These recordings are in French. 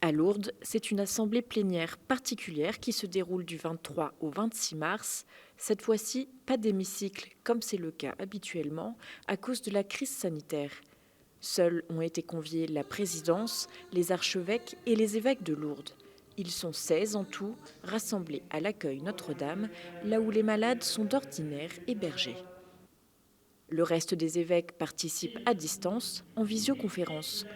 À Lourdes, c'est une assemblée plénière particulière qui se déroule du 23 au 26 mars. Cette fois-ci, pas d'hémicycle comme c'est le cas habituellement à cause de la crise sanitaire. Seuls ont été conviés la présidence, les archevêques et les évêques de Lourdes. Ils sont 16 en tout, rassemblés à l'accueil Notre-Dame, là où les malades sont d'ordinaire hébergés. Le reste des évêques participent à distance, en visioconférence.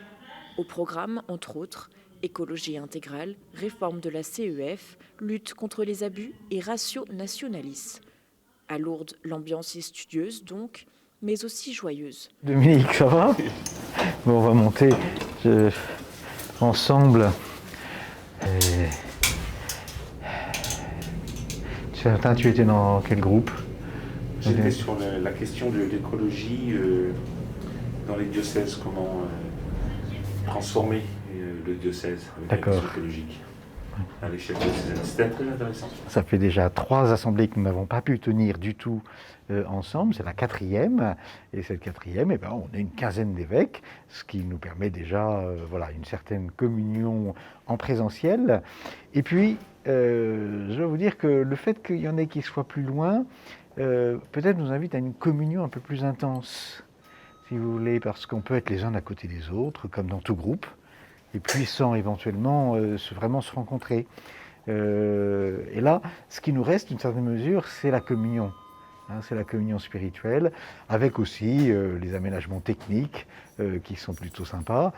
Au programme, entre autres, écologie intégrale, réforme de la CEF, lutte contre les abus et ratio nationalis. À Lourdes, l'ambiance est studieuse donc, mais aussi joyeuse. Dominique, ça va? Bon, on va monter ensemble. Certain, tu étais dans quel groupe? J'étais sur la question de l'écologie dans les diocèses, comment transformer le diocèse avec la question écologique à l'échelle diocésaine. C'était très intéressant. Ça fait déjà 3 assemblées que nous n'avons pas pu tenir du tout ensemble. C'est la 4e. Et cette 4e, on a une quinzaine d'évêques, ce qui nous permet déjà une certaine communion en présentiel. Et puis, je dois vous dire que le fait qu'il y en ait qui soient plus loin, peut-être nous invite à une communion un peu plus intense, si vous voulez, parce qu'on peut être les uns à côté des autres, comme dans tout groupe, et puis sans éventuellement vraiment se rencontrer. Et là, ce qui nous reste, d'une certaine mesure, c'est la communion. C'est la communion spirituelle, avec aussi les aménagements techniques qui sont plutôt sympas,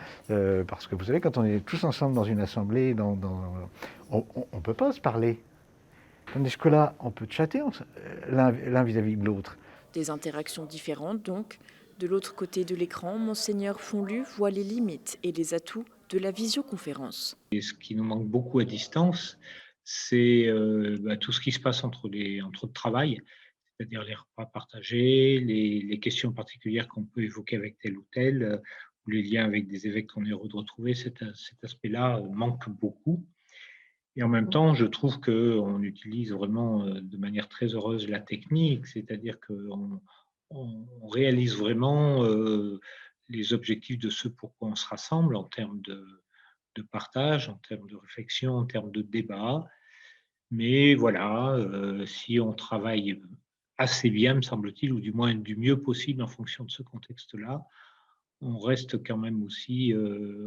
parce que vous savez, quand on est tous ensemble dans une assemblée, on ne peut pas se parler. Tandis que là, on peut chatter l'un vis-à-vis de l'autre. Des interactions différentes donc. De l'autre côté de l'écran, Monseigneur Fonlu voit les limites et les atouts de la visioconférence. Et ce qui nous manque beaucoup à distance, c'est tout ce qui se passe entre de travail, c'est-à-dire les repas partagés, les questions particulières qu'on peut évoquer avec tel ou tel, ou les liens avec des évêques qu'on est heureux de retrouver. Cet aspect-là manque beaucoup. Et en même temps, je trouve qu'on utilise vraiment de manière très heureuse la technique, c'est-à-dire qu'on réalise vraiment les objectifs de ce pourquoi on se rassemble en termes de partage, en termes de réflexion, en termes de débat. Mais voilà, si on travaille assez bien, me semble-t-il, ou du moins du mieux possible en fonction de ce contexte-là, on reste quand même aussi,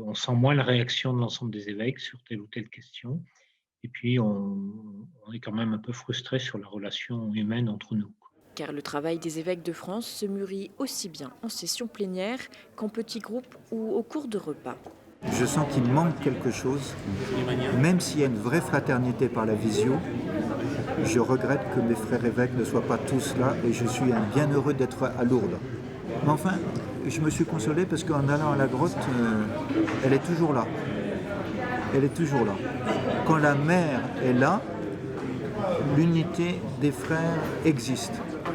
on sent moins la réaction de l'ensemble des évêques sur telle ou telle question. Et puis, on est quand même un peu frustré sur la relation humaine entre nous. Car le travail des évêques de France se mûrit aussi bien en session plénière qu'en petits groupes ou au cours de repas. Je sens qu'il manque quelque chose, même s'il y a une vraie fraternité par la visio. Je regrette que mes frères évêques ne soient pas tous là et je suis bien heureux d'être à Lourdes. Mais enfin, je me suis consolé parce qu'en allant à la grotte, elle est toujours là. Elle est toujours là. Quand la mère est là, l'unité des frères existe.